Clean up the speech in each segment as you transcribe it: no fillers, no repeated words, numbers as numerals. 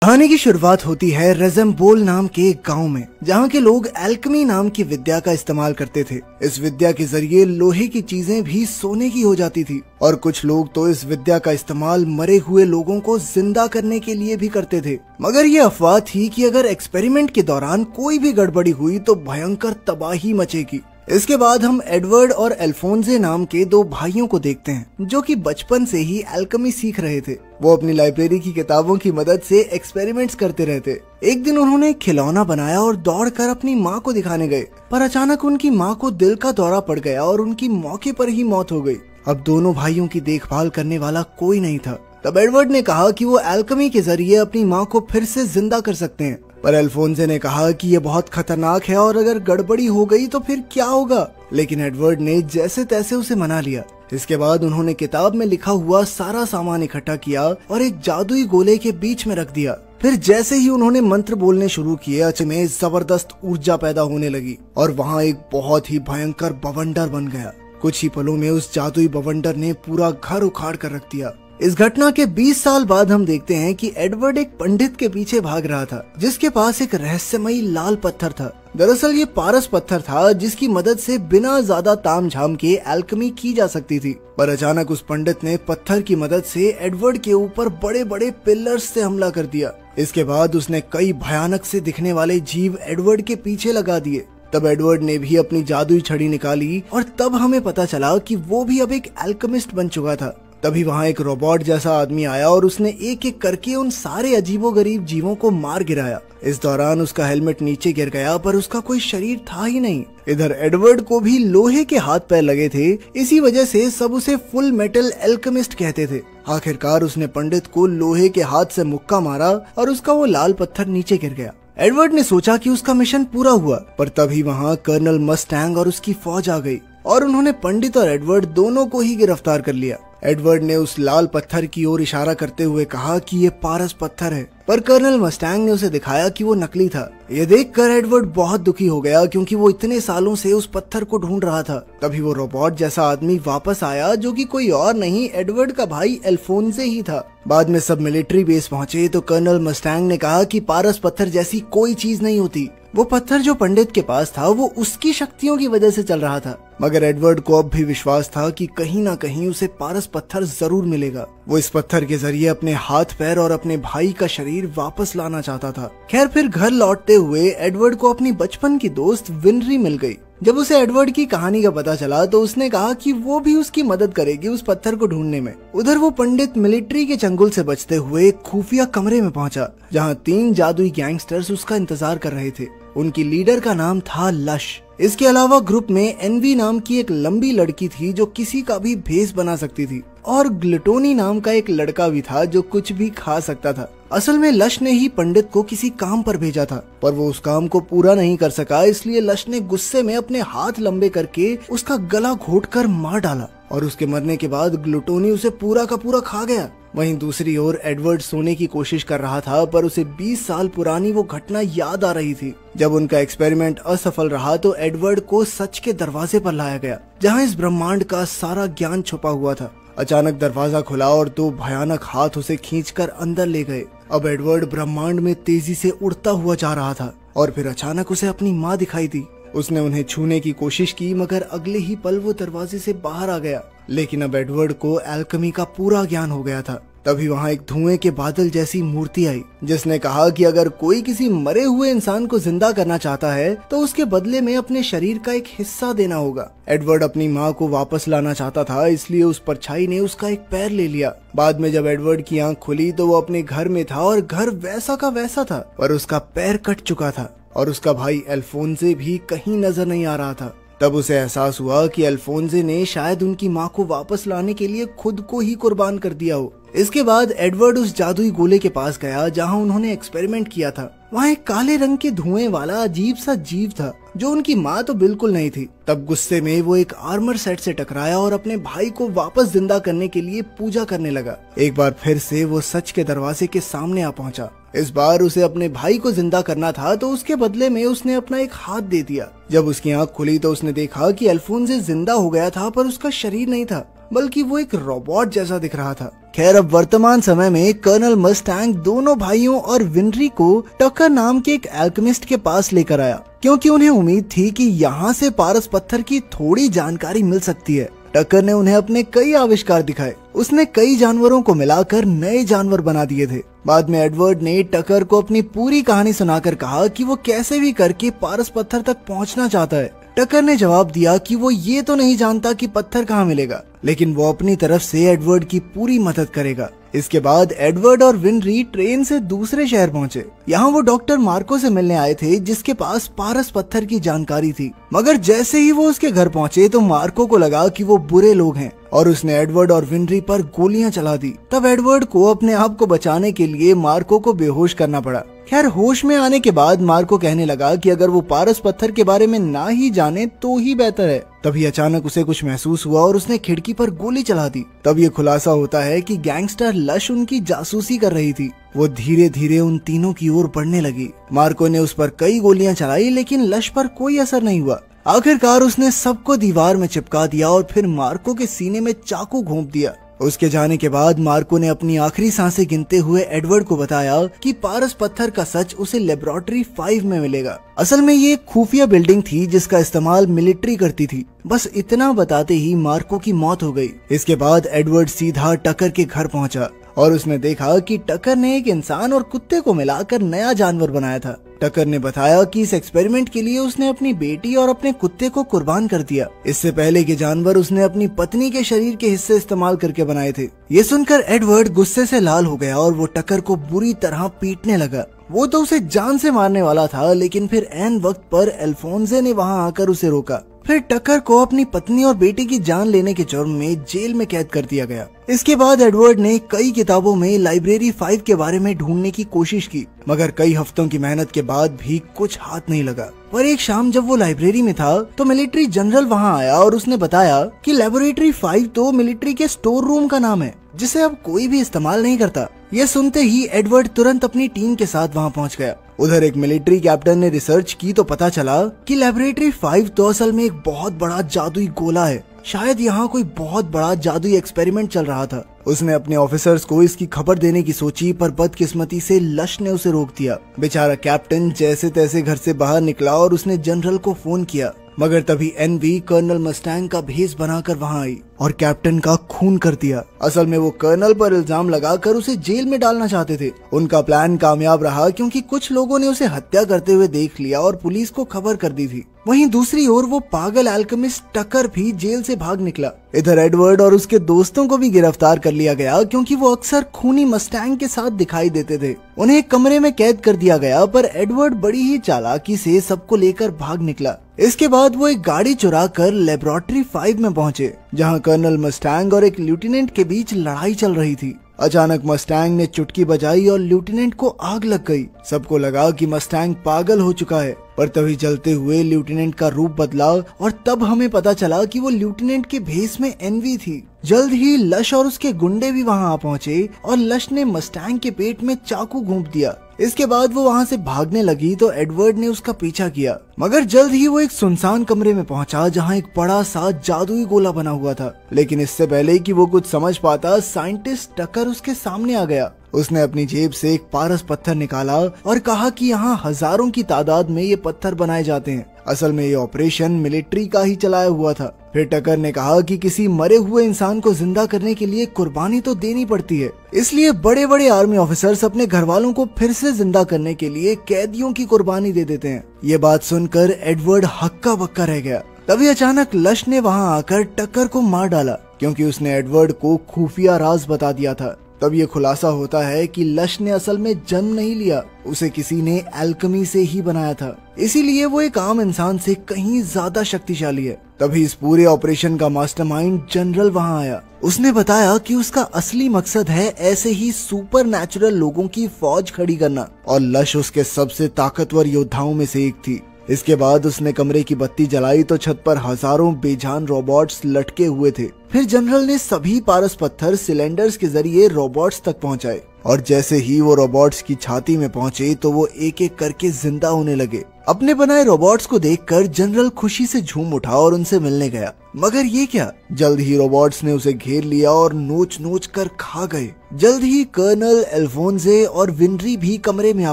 कहानी की शुरुआत होती है रेज़ेम्बोल नाम के एक गांव में, जहां के लोग एल्केमी नाम की विद्या का इस्तेमाल करते थे। इस विद्या के जरिए लोहे की चीजें भी सोने की हो जाती थी और कुछ लोग तो इस विद्या का इस्तेमाल मरे हुए लोगों को जिंदा करने के लिए भी करते थे। मगर ये अफवाह थी कि अगर एक्सपेरिमेंट के दौरान कोई भी गड़बड़ी हुई तो भयंकर तबाही मचेगी। इसके बाद हम एडवर्ड और अल्फोंसे नाम के दो भाइयों को देखते हैं, जो कि बचपन से ही एल्केमी सीख रहे थे। वो अपनी लाइब्रेरी की किताबों की मदद से एक्सपेरिमेंट्स करते रहते। एक दिन उन्होंने एक खिलौना बनाया और दौड़कर अपनी माँ को दिखाने गए, पर अचानक उनकी माँ को दिल का दौरा पड़ गया और उनकी मौके पर ही मौत हो गई। अब दोनों भाइयों की देखभाल करने वाला कोई नहीं था। तब एडवर्ड ने कहा कि वो एल्केमी के जरिए अपनी माँ को फिर से जिंदा कर सकते हैं, पर अल्फोंसे ने कहा कि ये बहुत खतरनाक है और अगर गड़बड़ी हो गई तो फिर क्या होगा। लेकिन एडवर्ड ने जैसे तैसे उसे मना लिया। इसके बाद उन्होंने किताब में लिखा हुआ सारा सामान इकट्ठा किया और एक जादुई गोले के बीच में रख दिया। फिर जैसे ही उन्होंने मंत्र बोलने शुरू किए, अचानक में जबरदस्त ऊर्जा पैदा होने लगी और वहाँ एक बहुत ही भयंकर बवंडर बन गया। कुछ ही पलों में उस जादुई बवंडर ने पूरा घर उखाड़ कर रख दिया। इस घटना के 20 साल बाद हम देखते हैं कि एडवर्ड एक पंडित के पीछे भाग रहा था, जिसके पास एक रहस्यमयी लाल पत्थर था। दरअसल ये पारस पत्थर था, जिसकी मदद से बिना ज्यादा तामझाम के एल्केमी की जा सकती थी। पर अचानक उस पंडित ने पत्थर की मदद से एडवर्ड के ऊपर बड़े बड़े पिलर्स से हमला कर दिया। इसके बाद उसने कई भयानक से दिखने वाले जीव एडवर्ड के पीछे लगा दिए। तब एडवर्ड ने भी अपनी जादुई छड़ी निकाली और तब हमें पता चला कि वो भी अब एक एल्केमिस्ट बन चुका था। तभी वहाँ एक रोबोट जैसा आदमी आया और उसने एक एक करके उन सारे अजीबोगरीब जीवों को मार गिराया। इस दौरान उसका हेलमेट नीचे गिर गया, पर उसका कोई शरीर था ही नहीं। इधर एडवर्ड को भी लोहे के हाथ पैर लगे थे, इसी वजह से सब उसे फुल मेटल एल्केमिस्ट कहते थे। आखिरकार उसने पंडित को लोहे के हाथ से मुक्का मारा और उसका वो लाल पत्थर नीचे गिर गया। एडवर्ड ने सोचा कि उसका मिशन पूरा हुआ, पर तभी वहाँ कर्नल मस्टैंग और उसकी फौज आ गई और उन्होंने पंडित और एडवर्ड दोनों को ही गिरफ्तार कर लिया। एडवर्ड ने उस लाल पत्थर की ओर इशारा करते हुए कहा कि ये पारस पत्थर है, पर कर्नल मस्टैंग ने उसे दिखाया कि वो नकली था। ये देखकर एडवर्ड बहुत दुखी हो गया, क्योंकि वो इतने सालों से उस पत्थर को ढूंढ रहा था। तभी वो रोबोट जैसा आदमी वापस आया, जो कि कोई और नहीं एडवर्ड का भाई अल्फोंसे ही था। बाद में सब मिलिट्री बेस पहुंचे तो कर्नल मस्टैंग ने कहा कि पारस पत्थर जैसी कोई चीज नहीं होती। वो पत्थर जो पंडित के पास था वो उसकी शक्तियों की वजह से चल रहा था। मगर एडवर्ड को अब भी विश्वास था कि कहीं ना कहीं उसे पारस पत्थर जरूर मिलेगा। वो इस पत्थर के जरिए अपने हाथ पैर और अपने भाई का शरीर वापस लाना चाहता था। खैर फिर घर लौटते हुए एडवर्ड को अपनी बचपन की दोस्त विनरी मिल गई। जब उसे एडवर्ड की कहानी का पता चला तो उसने कहा कि वो भी उसकी मदद करेगी उस पत्थर को ढूंढने में। उधर वो पंडित मिलिट्री के चंगुल से बचते हुए एक खुफिया कमरे में पहुंचा, जहां 3 जादुई गैंगस्टर्स उसका इंतजार कर रहे थे। उनकी लीडर का नाम था लश। इसके अलावा ग्रुप में एनवी नाम की एक लंबी लड़की थी, जो किसी का भी भेष बना सकती थी, और ग्लूटोनी नाम का एक लड़का भी था, जो कुछ भी खा सकता था। असल में लश ने ही पंडित को किसी काम पर भेजा था, पर वो उस काम को पूरा नहीं कर सका, इसलिए लश ने गुस्से में अपने हाथ लंबे करके उसका गला घोटकर मार डाला और उसके मरने के बाद ग्लूटोनी उसे पूरा का पूरा खा गया। वहीं दूसरी ओर एडवर्ड सोने की कोशिश कर रहा था, पर उसे 20 साल पुरानी वो घटना याद आ रही थी। जब उनका एक्सपेरिमेंट असफल रहा तो एडवर्ड को सच के दरवाजे पर लाया गया, जहां इस ब्रह्मांड का सारा ज्ञान छुपा हुआ था। अचानक दरवाजा खुला और 2 भयानक हाथ उसे खींचकर अंदर ले गए। अब एडवर्ड ब्रह्मांड में तेजी से उड़ता हुआ जा रहा था और फिर अचानक उसे अपनी माँ दिखाई दी। उसने उन्हें छूने की कोशिश की, मगर अगले ही पल वो दरवाजे से बाहर आ गया। लेकिन अब एडवर्ड को एल्केमी का पूरा ज्ञान हो गया था। तभी वहाँ एक धुएं के बादल जैसी मूर्ति आई, जिसने कहा कि अगर कोई किसी मरे हुए इंसान को जिंदा करना चाहता है तो उसके बदले में अपने शरीर का एक हिस्सा देना होगा। एडवर्ड अपनी माँ को वापस लाना चाहता था, इसलिए उस परछाई ने उसका एक पैर ले लिया। बाद में जब एडवर्ड की आंख खुली तो वो अपने घर में था और घर वैसा का वैसा था, पर उसका पैर कट चुका था और उसका भाई अल्फोंसे भी कहीं नजर नहीं आ रहा था। तब उसे एहसास हुआ कि अल्फोंसे ने शायद उनकी माँ को वापस लाने के लिए खुद को ही कुर्बान कर दिया हो। इसके बाद एडवर्ड उस जादुई गोले के पास गया, जहाँ उन्होंने एक्सपेरिमेंट किया था। वहाँ एक काले रंग के धुएं वाला अजीब सा जीव था, जो उनकी माँ तो बिल्कुल नहीं थी। तब गुस्से में वो एक आर्मर सेट से टकराया और अपने भाई को वापस जिंदा करने के लिए पूजा करने लगा। एक बार फिर से वो सच के दरवाजे के सामने आ पहुंचा। इस बार उसे अपने भाई को जिंदा करना था, तो उसके बदले में उसने अपना एक हाथ दे दिया। जब उसकी आंख खुली तो उसने देखा कि अल्फोंसे जिंदा हो गया था, पर उसका शरीर नहीं था, बल्कि वो एक रोबोट जैसा दिख रहा था। खैर अब वर्तमान समय में कर्नल मस्टैंग दोनों भाइयों और विनरी को टकर नाम के एक एल्केमिस्ट के पास लेकर आया, क्योंकि उन्हें उम्मीद थी कि यहाँ से पारस पत्थर की थोड़ी जानकारी मिल सकती है। टकर ने उन्हें अपने कई आविष्कार दिखाए। उसने कई जानवरों को मिलाकर नए जानवर बना दिए थे। बाद में एडवर्ड ने टकर को अपनी पूरी कहानी सुनाकर कहा कि वो कैसे भी करके पारस पत्थर तक पहुंचना चाहता है। टकर ने जवाब दिया कि वो ये तो नहीं जानता कि पत्थर कहाँ मिलेगा, लेकिन वो अपनी तरफ से एडवर्ड की पूरी मदद करेगा। इसके बाद एडवर्ड और विनरी ट्रेन से दूसरे शहर पहुंचे। यहाँ वो डॉक्टर मार्को से मिलने आए थे, जिसके पास पारस पत्थर की जानकारी थी। मगर जैसे ही वो उसके घर पहुंचे तो मार्को को लगा कि वो बुरे लोग हैं और उसने एडवर्ड और विनरी पर गोलियां चला दी। तब एडवर्ड को अपने आप को बचाने के लिए मार्को को बेहोश करना पड़ा। खैर होश में आने के बाद मार्को कहने लगा कि अगर वो पारस पत्थर के बारे में ना ही जाने तो ही बेहतर है। तभी अचानक उसे कुछ महसूस हुआ और उसने खिड़की पर गोली चला दी। तब ये खुलासा होता है कि गैंगस्टर लश उनकी जासूसी कर रही थी। वो धीरे धीरे उन तीनों की ओर बढ़ने लगी। मार्को ने उस पर कई गोलियां चलाई, लेकिन लश पर कोई असर नहीं हुआ। आखिरकार उसने सबको दीवार में चिपका दिया और फिर मार्को के सीने में चाकू घोंप दिया। उसके जाने के बाद मार्को ने अपनी आखिरी सांसें गिनते हुए एडवर्ड को बताया कि पारस पत्थर का सच उसे लेबोरेटरी 5 में मिलेगा। असल में ये एक खुफिया बिल्डिंग थी जिसका इस्तेमाल मिलिट्री करती थी। बस इतना बताते ही मार्को की मौत हो गई। इसके बाद एडवर्ड सीधा टकर के घर पहुंचा और उसने देखा कि टकर ने एक इंसान और कुत्ते को मिलाकर नया जानवर बनाया था। टकर ने बताया कि इस एक्सपेरिमेंट के लिए उसने अपनी बेटी और अपने कुत्ते को कुर्बान कर दिया। इससे पहले के जानवर उसने अपनी पत्नी के शरीर के हिस्से इस्तेमाल करके बनाए थे। ये सुनकर एडवर्ड गुस्से से लाल हो गया और वो टकर को बुरी तरह पीटने लगा। वो तो उसे जान से मारने वाला था, लेकिन फिर ऐन वक्त पर अल्फोंसे ने वहाँ आकर उसे रोका। फिर टकर को अपनी पत्नी और बेटी की जान लेने के जुर्म में जेल में कैद कर दिया गया। इसके बाद एडवर्ड ने कई किताबों में लाइब्रेरी 5 के बारे में ढूंढने की कोशिश की, मगर कई हफ्तों की मेहनत के बाद भी कुछ हाथ नहीं लगा। पर एक शाम जब वो लाइब्रेरी में था तो मिलिट्री जनरल वहाँ आया और उसने बताया कि लेबोरेटरी 5 तो मिलिट्री के स्टोर रूम का नाम है, जिसे अब कोई भी इस्तेमाल नहीं करता। ये सुनते ही एडवर्ड तुरंत अपनी टीम के साथ वहाँ पहुँच गया। उधर एक मिलिट्री कैप्टन ने रिसर्च की तो पता चला कि लेबोरेटरी 5 तो असल में एक बहुत बड़ा जादुई गोला है। शायद यहाँ कोई बहुत बड़ा जादुई एक्सपेरिमेंट चल रहा था। उसने अपने ऑफिसर्स को इसकी खबर देने की सोची, पर बदकिस्मती से लश ने उसे रोक दिया। बेचारा कैप्टन जैसे तैसे घर से बाहर निकला और उसने जनरल को फोन किया, मगर तभी एनवी कर्नल मस्टैंग का भेष बनाकर वहां आई और कैप्टन का खून कर दिया। असल में वो कर्नल पर इल्जाम लगाकर उसे जेल में डालना चाहते थे। उनका प्लान कामयाब रहा क्योंकि कुछ लोगों ने उसे हत्या करते हुए देख लिया और पुलिस को खबर कर दी थी। वहीं दूसरी ओर वो पागल एल्केमिस्ट टकर भी जेल से भाग निकला। इधर एडवर्ड और उसके दोस्तों को भी गिरफ्तार कर लिया गया क्योंकि वो अक्सर खूनी मस्टैंग के साथ दिखाई देते थे। उन्हें एक कमरे में कैद कर दिया गया, पर एडवर्ड बड़ी ही चालाकी से सबको लेकर भाग निकला। इसके बाद वो एक गाड़ी चुरा कर लेबोरेटरी 5 में पहुंचे, जहां कर्नल मस्टैंग और एक लेफ्टिनेंट के बीच लड़ाई चल रही थी। अचानक मस्टैंग ने चुटकी बजाई और लेफ्टिनेंट को आग लग गई। सबको लगा कि मस्टैंग पागल हो चुका है, पर तभी जलते हुए लेफ्टिनेंट का रूप बदला और तब हमें पता चला कि वो लेफ्टिनेंट के भेष में एनवी थी। जल्द ही लश और उसके गुंडे भी वहां आ पहुंचे और लश ने मस्टैंग के पेट में चाकू घोंप दिया। इसके बाद वो वहां से भागने लगी तो एडवर्ड ने उसका पीछा किया, मगर जल्द ही वो एक सुनसान कमरे में पहुंचा जहां एक बड़ा सा जादुई गोला बना हुआ था। लेकिन इससे पहले कि वो कुछ समझ पाता, साइंटिस्ट टकर उसके सामने आ गया। उसने अपनी जेब से एक पारस पत्थर निकाला और कहा कि यहाँ हजारों की तादाद में ये पत्थर बनाए जाते हैं। असल में ये ऑपरेशन मिलिट्री का ही चलाया हुआ था। फिर टकर ने कहा कि किसी मरे हुए इंसान को जिंदा करने के लिए कुर्बानी तो देनी पड़ती है, इसलिए बड़े बड़े आर्मी ऑफिसर्स अपने घर वालों को फिर से जिंदा करने के लिए कैदियों की कुर्बानी दे देते हैं। ये बात सुनकर एडवर्ड हक्का बक्का रह गया। तभी अचानक लश ने वहाँ आकर टकर को मार डाला क्योंकि उसने एडवर्ड को खुफिया राज बता दिया था। तब ये खुलासा होता है कि लश ने असल में जन्म नहीं लिया, उसे किसी ने एल्केमी से ही बनाया था, इसीलिए वो एक आम इंसान से कहीं ज्यादा शक्तिशाली है। तभी इस पूरे ऑपरेशन का मास्टरमाइंड जनरल वहां आया। उसने बताया कि उसका असली मकसद है ऐसे ही सुपर नेचुरल लोगों की फौज खड़ी करना, और लश उसके सबसे ताकतवर योद्धाओं में से एक थी। इसके बाद उसने कमरे की बत्ती जलाई तो छत पर हजारों बेजान रोबोट्स लटके हुए थे। फिर जनरल ने सभी पारस पत्थर सिलेंडर्स के जरिए रोबोट्स तक पहुंचाए और जैसे ही वो रोबोट्स की छाती में पहुंचे तो वो एक एक करके जिंदा होने लगे। अपने बनाए रोबोट्स को देखकर जनरल खुशी से झूम उठा और उनसे मिलने गया, मगर ये क्या, जल्द ही रोबोट्स ने उसे घेर लिया और नोच नोच कर खा गए। जल्द ही कर्नल, अल्फोंसे और विनरी भी कमरे में आ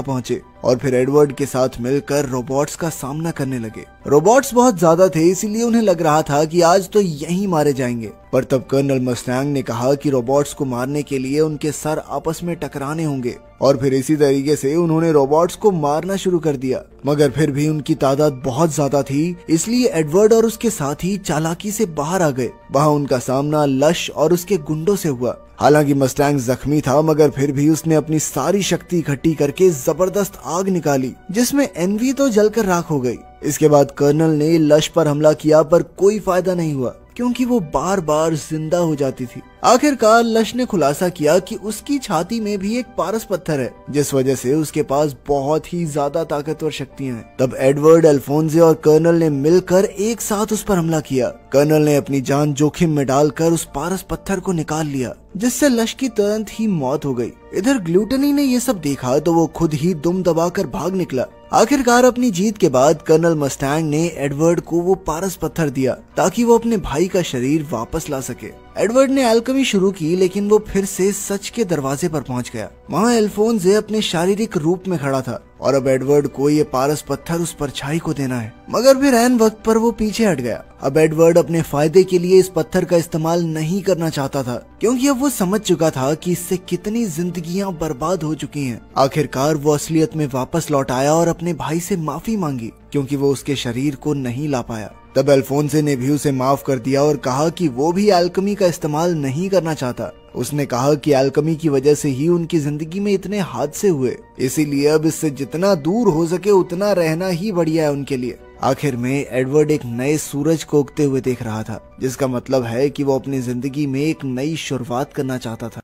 पहुंचे और फिर एडवर्ड के साथ मिलकर रोबोट्स का सामना करने लगे। रोबोट्स बहुत ज्यादा थे, इसीलिए उन्हें लग रहा था कि आज तो यहीं मारे जाएंगे। पर तब कर्नल मस्टैंग ने कहा कि रोबोट्स को मारने के लिए उनके सर आपस में टकराने होंगे और फिर इसी तरीके से उन्होंने रोबोट्स को मारना शुरू कर दिया। मगर फिर भी उनकी तादाद बहुत ज्यादा थी, इसलिए एडवर्ड और उसके साथी चालाकी से बाहर आ गए। वहाँ उनका सामना लश और उसके गुंडों से हुआ। हालांकि मस्टैंग जख्मी था, मगर फिर भी उसने अपनी सारी शक्ति इकट्ठी करके जबरदस्त आग निकाली, जिसमें एनवी तो जलकर राख हो गई। इसके बाद कर्नल ने लश पर हमला किया, पर कोई फायदा नहीं हुआ क्योंकि वो बार बार जिंदा हो जाती थी। आखिरकार लश ने खुलासा किया कि उसकी छाती में भी एक पारस पत्थर है, जिस वजह से उसके पास बहुत ही ज्यादा ताकतवर शक्तियां हैं। तब एडवर्ड, अल्फोंसे और कर्नल ने मिलकर एक साथ उस पर हमला किया। कर्नल ने अपनी जान जोखिम में डालकर उस पारस पत्थर को निकाल लिया, जिससे लश की तुरंत ही मौत हो गई। इधर ग्लूटनी ने ये सब देखा तो वो खुद ही दुम दबाकर भाग निकला। आखिरकार अपनी जीत के बाद कर्नल मस्टैंग ने एडवर्ड को वो पारस पत्थर दिया ताकि वो अपने भाई का शरीर वापस ला सके। एडवर्ड ने एल्केमी शुरू की, लेकिन वो फिर से सच के दरवाजे पर पहुंच गया। वहाँ अल्फोंसे अपने शारीरिक रूप में खड़ा था और अब एडवर्ड को ये पारस पत्थर उस परछाई को देना है, मगर फिर ऐन वक्त पर वो पीछे हट गया। अब एडवर्ड अपने फायदे के लिए इस पत्थर का इस्तेमाल नहीं करना चाहता था, क्योंकि अब वो समझ चुका था कि इससे कितनी जिंदगियां बर्बाद हो चुकी हैं। आखिरकार वो असलियत में वापस लौट आया और अपने भाई से माफी मांगी, क्योंकि वो उसके शरीर को नहीं ला पाया। तब अल्फोंसे ने भी उसे माफ कर दिया और कहा कि वो भी एल्केमी का इस्तेमाल नहीं करना चाहता। उसने कहा कि एल्केमी की वजह से ही उनकी जिंदगी में इतने हादसे हुए, इसीलिए अब इससे जितना दूर हो सके उतना रहना ही बढ़िया है उनके लिए। आखिर में एडवर्ड एक नए सूरज को उगते हुए देख रहा था, जिसका मतलब है कि वो अपनी जिंदगी में एक नई शुरुआत करना चाहता था।